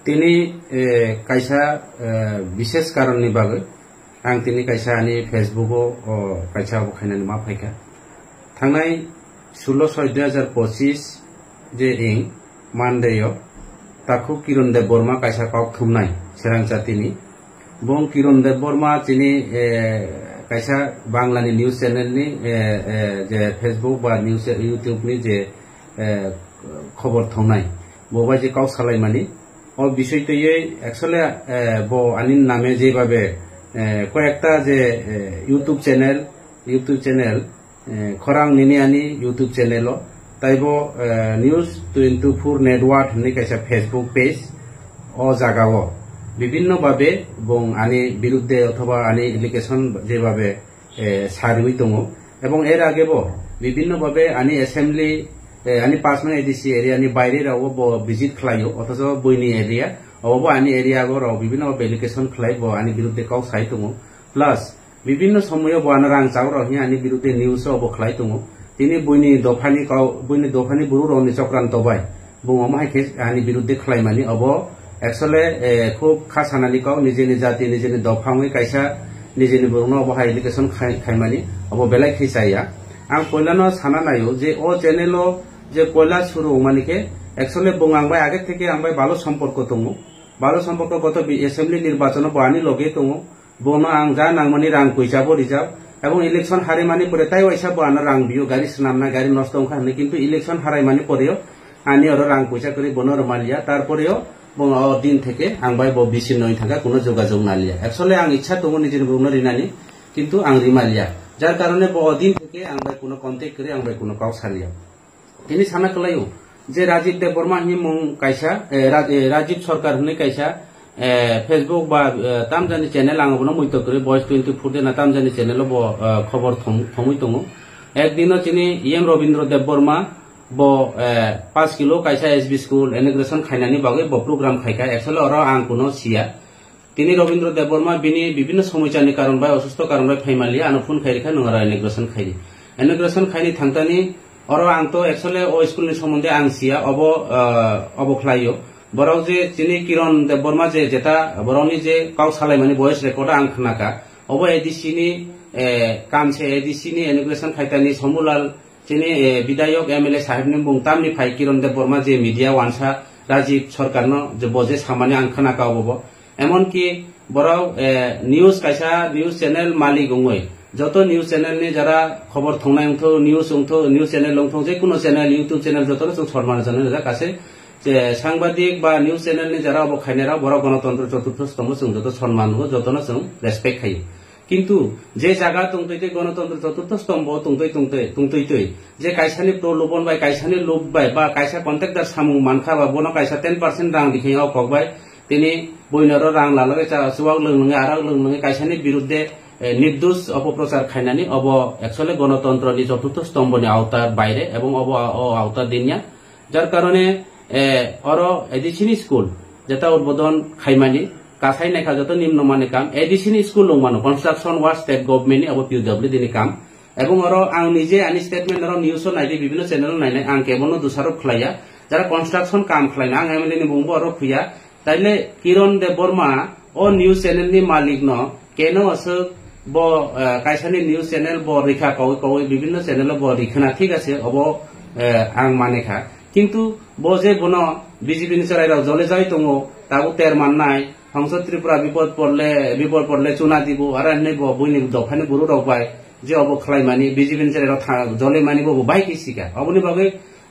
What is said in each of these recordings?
তিনি কাইসা বিশেষ কারণনি বাগৈ आं तिनि कायसा आनि फेसबुकआव कायसा बखायनानै मा फायखा थांनाय 16/6/2025 जे इं मानदेयाव ताखु किरणदेव बर्मा कायसा काव थुमनाय चिरां जातिनि बं किरणदेव बर्मा तिनि कायसा बांलानि निउज चेनेलनि जे फेसबुक बा निउज इउट्यूबनि जे खबर थंनाय बबा जे काव सालायमानि ओ बिषयतयै एक्चुअली ब आनि नामे जेबाबे কয়েকটা যে ইউটিউব চ্যানেল খরাং নিনিয়ানি ইউটিউব চ্যানেল তাইব নিউজ 24 নেটওয়ার্ক হনে কাইসা ফেসবুক পেজ ও জাগাও বিভিন্ন ভাবে এবং আনি বিরুদ্ধে অথবা আনি এলিগেশন যেভাবে সার্ভে দङ এবং এর আগেও বিভিন্ন ভাবে আনি অ্যাসেম্বলি আনি 5 নং এডিসি এরিয়ানি বাইরে রাও ভিজিট খালাयो অথচ বইনি এরিয়া অবো আনি এরিয়া গর বিভিন্ন এলিগেশন খালাইব আনি বিরুদ্ধে কাউ সাই দङ প্লাস বিভিন্ন সময় বানা রাং চাও রহি আনি বিরুদ্ধে নিউজ অবো খালাই দङ তিনি বইনি দফানি বুরু রনি চক্রান্ত বাই বুমাই কে আনি বিরুদ্ধে খালাইমানি অবো एक्चुअली खूब खास हानानि काव निजेनि जाति निजेनि दफाङै कायसा निजेनि बुरुनो अबो एलिगेशन खायमानि अबो बेलाय खैसाया आं पयलानो साना नायो जे ओ चैनेलो जे पयला शुरू मानिके एक्चुअली बुंगांबाय आगे থেকে आंबाय भालो सम्पर्क दङ भालो सम्पर्क गत एसेम्बली निर्वाचन बानि लगे दङ बोनो आं जा नांमानि रां पैसाबो रिजार्व এবং ইলেকশন হারিমানি পরে তাই ওইসা বানা রাং বিও গাড়ি সামনা গাড়ি নষ্ট খানে কিন্তু ইলেকশন হারাইমানি পরেও আনি আর রাং পয়সা করে বনর মালিয়া তারপরেও दिन থেকে आंबाय बो बिसि नय थाका कोनो जोगाजोग नालिया एक्चुअली आं इच्छा दङ निजेनि बुंनो रिनानि किन्तु आं रिमालिया जार कारणे बो दिन থেকে आंबाय कोनो कन्टेक्ट करे आंबाय कोनो काव सालिया तिनि साना कलायो जे राजीव देव बर्मा हि मुं कायसा राजीव सरकार हने कायसा फेसबुक बा तामजानि चैनल आं बनो मुइतो करे बॉयज 24 देना तामजानि चैनल बो खबर थमुइ दङ एकदिनो तिनि एम रविन्द्र देव बर्मा बो 5 किलो कायसा एसबी स्कूल इनॉग्रेशन खायनानि बागै बो प्रोग्राम खायका एक्चुअली अर आं कोनो सिया तिनि रविन्द्र देव बर्मा बिनि विभिन्न समस्यानि कारण बाय असुस्थ कारण बाय फाइमालि आनुफुन खायरिखा नङा इनॉग्रेशन खायनि थांतानि अर आं तो एक्चुअली ओ स्कूलनि सोमोन्दै आं सिया अबो खलायो बराव जे तिनि किरण देव बर्मा जे जेता बरावनि जे काव सालायमानि वॉइस रेकर्ड आं खोनाका अबो एडीसी नि इनॉग्रेशन खायतानि समूलाल तिनि विधायक एमएलए साहेबनि बुंतामनि फाय किरण देव बर्मा जे मीडिया वानसा राजीव सरकारनो जे बजे सामानि आं खोनाकावबो एमन कि बराव निउज कायसा निउज चैनल मालिक गङै যত নিউজ চ্যানেল नि যারা খবর থংনাय उंथो নিউজ চ্যানেল उंथो जे कुनो चैनल यूट्यूब चैनल যত जों सम्मान जानो जा कासे जे सांबादिक बा निउज चैनल नि যারা অবখাইনেরা বড় গণতন্ত্র চতুর্থ স্তম্ভ जों যত সম্মান हो যতनो जों रेसपेक्ट खायो किंतु जे जागा तुंतै गणतंत्र चतुर्थ स्तम्भ तुंतै जे कायसानि प्रलोभन बाय कायसानि लोभ बाय बा कायसा कन्ट्रेक्टर सामु मानखा बा बनो कायसा 10% रां दिखायाव कगबाय तिनि बयनर रां लालगे सुवाग लोंनगे आरा लोंनगे कायसानि बिरुद्धे निर्दोष अपप्रचार खायनानि अब एक्चुअली गणतंत्रनि चतुर्थ स्तम्भनि आवतार बायरे एवं अब आवतार दिनिया जार कारणे अर एडिसिनि स्कूल जेता उद्बोधन खायमानि कासाय नायखा जत निम्न माने काम एडिसिनि स्कूल लंमानो कन्स्ट्राक्शन वार्ड स्टेट गवर्नमेंट अब पीडब्ल्यू दिनि काम एवं अर आं निजे आनि स्टेटमेंट अर न्यूज नायदि विभिन्न चैनल नायनाय आं केबनो दुसारप खलाया जारा कन्स्ट्राक्शन काम खलायना आं एमएलए नि बुंबो अर फुया ताइले किरण देव बर्मा ओ न्यूज चैनल नि मालिक न केनो असो बो कायसानि न्यूज चैनल बो रेखा कवै विभिन्न चैनल बो रिखना ठीक আছে अब आं मानेखा किंतु बो जे बनो बीजेपी नि सरायराव जले जाय दङ ताबो तेर माननाय हंस त्रिपुरा विपद पड़ले चुना दिबो आरो नै बयनि दफानि बुरु रगबाय जे अब खलायमानि बीजेपी नि सरायराव जले मानि बो बाय किसिका अबनि बागै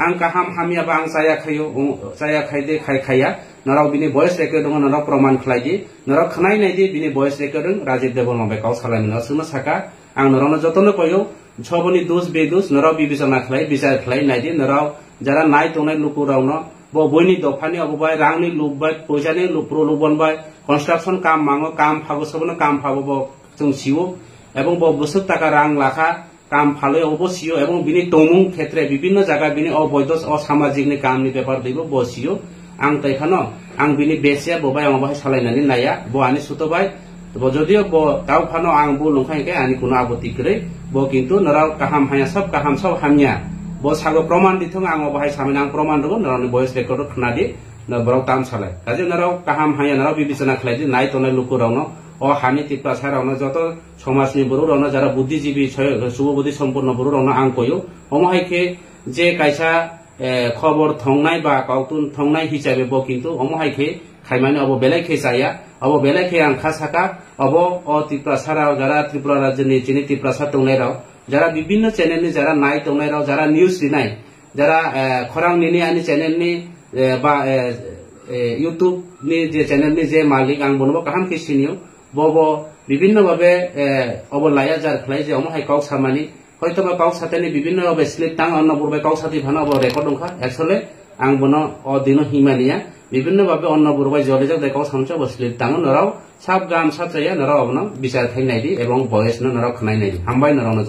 आं काहाम हामिया बा आं साया खायदे खाया नराव बिनि वॉइस रेकर्ड दङ नराव प्रमाण खलायदि नराव खनाय नायदि बिनि वॉइस रेकर्ड राजीव देव बर्मा बे काव सालायनो सुमा साका आं नरावनो जतनो कयो छबनि दोष बेदोष नराव बिबिचना खलाय बिचार खलाय नायदि नराव जारा नाय तंनाय लुकु रावनो बो बयनि दफानि अबबाय रांनि लुबबाय पैसानि प्रलोभनबाय कन्स्ट्राक्शन काम मांगो काम फागो सबनो काम फागो जों सियो एवं बो बोसोर टाका रां लाखा काम फालो अबसियो एवं बिनि तमुं क्षेत्रे विभिन्न जागा बिनि अवैध असामाजिकनि कामनि पेपर दैबो बसियो आं तैखानो आं बिनि बेसिया बबाय आंबाय सालायनानै नाया बो आनि सुतबाय बो जदियो बो दाव फानो आं बो लंखायके आनि कुनो आपत्ति करे बो किंतु नराव काहाम हाया सब काहाम सब हामिया बो सागो प्रमाण दिथों आं बाहाय सामिन आं प्रमाण दङ नरावनि वॉइस रेकर्ड खनादि borok tam salai kaje narok kaham haya narok bibicana khlai di nai tonai luku rokno o hani tipasa rokno joto সমাজনি borok rokno jara buddhijibi subodhi সম্পন্ন borok rokno ang koyo omo haike je kaisa খবর থংনাই বা কাউতুন থংনাই হিসাবে bo কিন্তু omo haike খাইমানি of বেলাই খেসাইয়া of বেলাই খে আং খাসাকা of অ ত্রিপুরাসারাও যারা ত্রিপুরা রাজ্যনি চিনি ত্রিপুরাসা টংনাইরাও যারা বিভিন্ন চ্যানেলনি যারা নাই টংনাইরাও যারা নিউজ রিনাই যারা খরাং নিনি আনি চ্যানেলনি বা ইউটিউব ni যে চ্যানেলনি যে মালিক আং বনবো কাহাম কে সিনিও বব বিভিন্ন ভাবে অব লায়া যার খলাই যে অম হাই কাউ সামানি হয়তো বা কাউ সাথেনি বিভিন্ন ভাবে স্লিপ টাং অন্য পূর্বে কাউ সাথে ভানা অব রেকর্ড দংখা একচুয়ালি আং বনো অ দিন হিমানিয়া বিভিন্ন ভাবে অন্য পূর্বে জলে যাক দেখাও সামচা বসলিপ টাং নরাও সাব গাম সাব চাইয়া নরাও অবন বিচার খাই নাইদি এবং বয়স নরাও খানাই নাইদি হামবাই নরাও নজ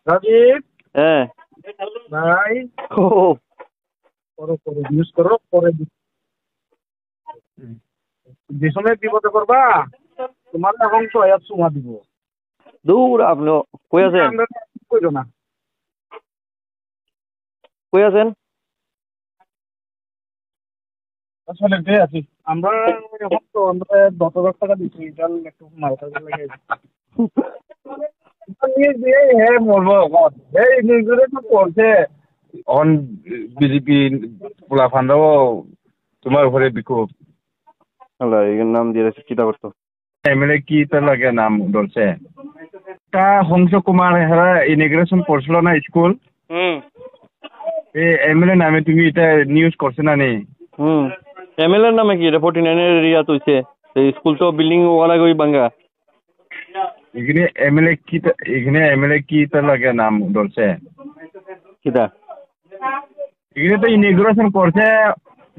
রাজীব হ্যাঁ ভাই ও করো করো ইউজ করো পরে যে সময় বিপদে করবা তোমার এখন তো আয়াত সুমা দিব দূর আপনি কই আছেন আমরা কইরো না কই আছেন আসলে কে আছি আমরা এখন তো আমরা 10,000 টাকা দিচ্ছি এটা একটু মালটা লাগে নিয়ে দিয়ে হ্যাঁ মরবো এই নিউজে তো পড়ছে অন বিজেপি পোলা ফান্ডাও তোমার উপরে বিক্ষোভ আল্লাহ এর নাম দিয়ে চিন্তা করতো এমএলএ কি তার লাগে নাম ধরছে তা হংস কুমার হেরা ইমিগ্রেশন করছিল না স্কুল এমএলএ নামে তুমি এটা নিউজ করছে না নি এমএলএ এর নামে কি এটা 49 এর এরিয়া তুইছে স্কুল তো বিল্ডিং ওয়ালা গই বাঙ্গা এখানে এমএলএ কি তার লাগে নাম ধরছে কিটা এখানে তো ইমিগ্রেশন করছে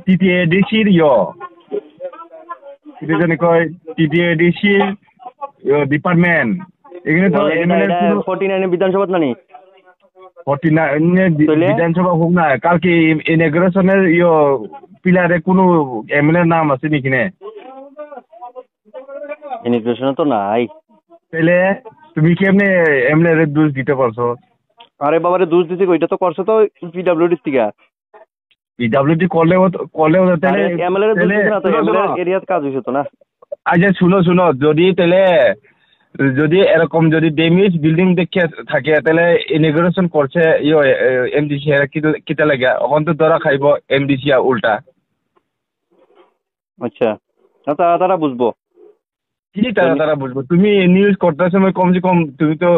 টিটিএডিসির এটা জানি কয় টিটিএডিসি ডিপার্টমেন্ট এখানে তো এমএলএ 49 বিধানসভা নানি 49 বিধানসভা হোক না কালকে ইমিগ্রেশনের পিলারে কোনো এমএলএ নাম আছে নাকি না ইমিগ্রেশন তো নাই তাহলে তুমি কেমনে এমএলএ এর দোষ দিতে পারছো আরে বাবারে দোষ দিতে ওইটা তো করছে তো পিডব্লিউডি থেকে পিডব্লিউডি করলেও তাহলে এমএলএ এর দোষ দিতে না তো এমএলএ এরিয়াতে কাজ হইছে তো না আচ্ছা শুনো যদি তাহলে যদি এরকম যদি ড্যামেজ বিল্ডিং দেখে থাকে তাহলে ইমিগ্রেশন করছে এমডিসি এরা কিতা লাগে এখন তো ধরা খাইব এমডিসি উল্টা আচ্ছা তারা বুঝবো কি তারা বুঝবো তুমি নিউজ করতে সময় কমসে কম তুমি তো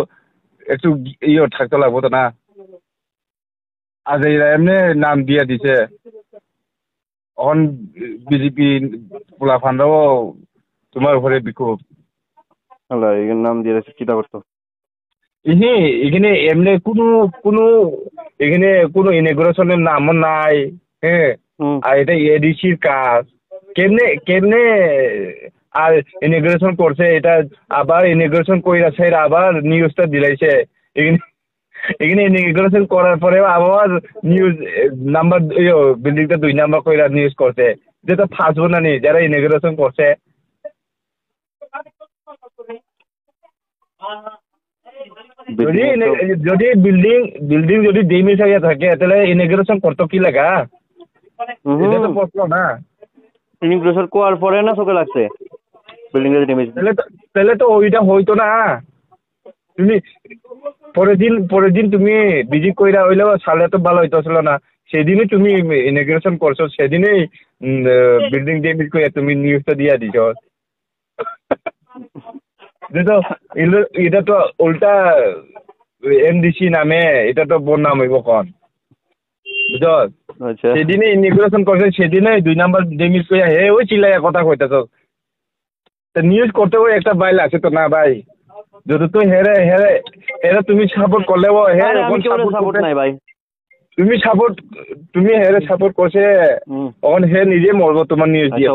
একটু থাকতে লাগবো তো না আজ এরা এমনি নাম দিয়া দিছে এখন বিজেপি পোলা ফান্ডাও তোমার উপরে বিক্ষোভ আল্লাহ এর নাম দিয়ে চিন্তা করতো এখানে এমনি কোনো এখানে কোনো ইমিগ্রেশনের নামও নাই হ্যাঁ আর এটা এডিসির কাজ কেমনে আর ইমিগ্রেশন করছে এটা আবার ইমিগ্রেশন কইরা ছাইরা আবার নিউজটা দিলাইছে এখানে ইমিগ্রেশন করার পরে আবার নিউজ নাম্বার বিল্ডিংটা 2 নাম্বার কইরা নিউজ করছে যেটা ফাঁসবো না নি যারা ইমিগ্রেশন করছে যদি বিল্ডিং যদি ড্যামেজ হয়ে থাকে তাহলে ইমিগ্রেশন করতে কি লাগা এটা তো প্রশ্ন না ইমিগ্রেশন করার পরে না চোখে লাগছে বিল্ডিং এর ড্যামেজ তাহলে তো ওইটা হইতো না তুমি পরের দিন তুমি ভিজিট কইরা হইলেও সালে তো ভালো হইতেছিল না সেদিনই তুমি ইমিগ্রেশন করছো সেদিনই বিল্ডিং ড্যামেজ করে তুমি নিউজটা দিয়া দিছ এটা তো উল্টা এমডিসি নামে এটা তো বদনাম হইব কন বুঝছ সেদিনে ইমিগ্রেশন করছে সেদিনে 2 নাম্বার ড্যামেজ করে ওই চিল্লাইয়া কথা কইতেছ নিউজ করতেও একটা বাইল আছে তো না ভাই যদি তো হেরে তুমি সাপোর্ট করলেও সাপোর্ট নাই ভাই তুমি হেরে সাপোর্ট করছে এখন হে নিজে মরবো তোমার নিউজ দিয়ে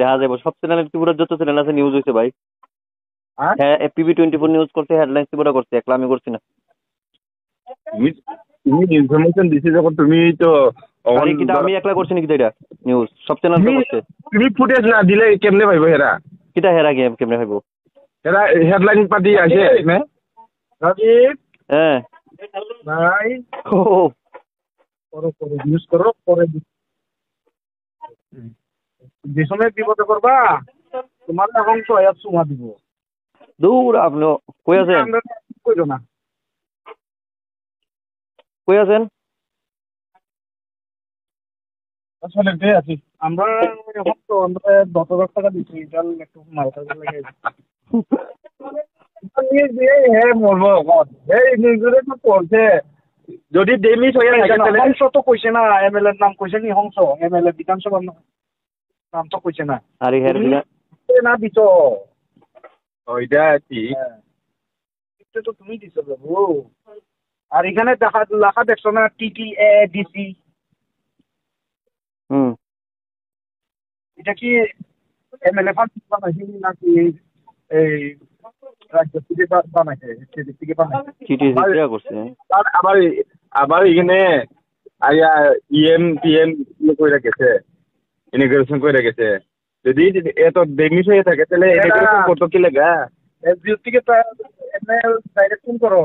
দেখা যাবো সব চ্যানেল ত্রিপুরার যত চ্যানেল আছে নিউজ হয়েছে ভাই হ্যাঁ এপিবি 24 নিউজ করছে হেডলাইন ত্রিপুরা করছে একলা আমি করছি না তুমি ইনফরমেশন দিছি যখন তুমি তো আমি একলা করছি নাকি এটা নিউজ সব চ্যানেল করছে তুমি ফুটেজ না দিলে কেমনে পাইবো হেরা কিটা হেরা গেম কেমনে পাইবো হেরা হেডলাইন পাতি আছে মে রাজীব হ্যাঁ ভাই ও করো ইউজ করো পরে যে সময় বিপদে করবা তোমার এখন তো চুমা দিব দূর আপনি কই আছেন কইরো না কই আছেন আসলে বে আছি আমরা এখন তো আমরা 10,000 টাকা দিচ্ছি এটার একটু মালটা লাগে হ্যাঁ মরবো এই নিউজে তো পড়ছে যদি ডেমিস হয়ে থাকে তাহলে হংস তো কইছে না এমএলএর নাম কইছে নি হংস এমএলএ বিধানসভার নাম তো কইছে না আরে হ্যাঁ না দিছ ওইটা ঠিক এটা তো তুমি দিছ বাবু আর এখানে দেখা লেখা দেখছো না TTADC এটা কি এমএলএ ফান্ড বানাইছে নাকি এই রাজ্য থেকে বানাইছে সেদিক থেকে বানাইছে চিঠি জিজ্ঞাসা করছে আবার আবার এখানে আইয়া PM কইরা গেছে ইমিগ্রেশন কইরা গেছে যদি এত ডেমিস হয়ে থাকে তাহলে ইমিগ্রেশন করতে কি লাগা এসডিও থেকে তো এমএল ডাইরেকশন করো